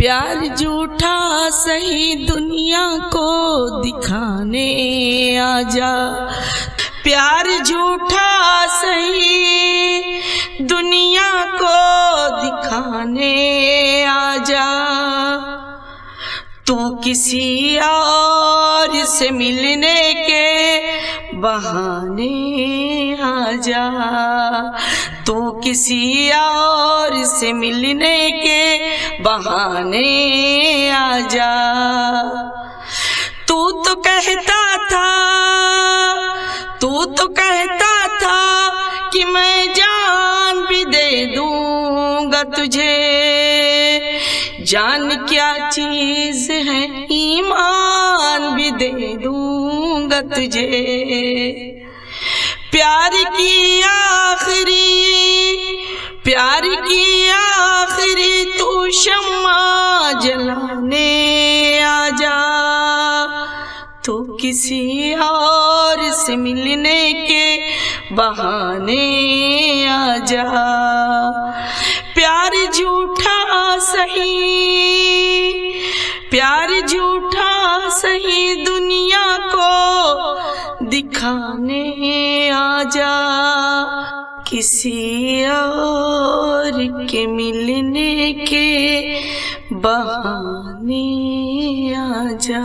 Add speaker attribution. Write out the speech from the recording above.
Speaker 1: प्यार झूठा सही दुनिया को दिखाने आजा। प्यार झूठा सही दुनिया को दिखाने आजा। तू किसी और से मिलने के बहाने आजा। तू किसी और से मिलने के बहाने आजा। तू तो कहता था कि मैं जान भी दे दूंगा तुझे। जान क्या चीज है, ईमान भी दे दूंगा तुझे। प्यार की आखिरी तू शम्मा जलाने आजा। तो किसी और से मिलने के बहाने आजा। प्यार झूठा सही दुनिया को दिखाने आजा। किसी और के मिलने के बहाने आजा।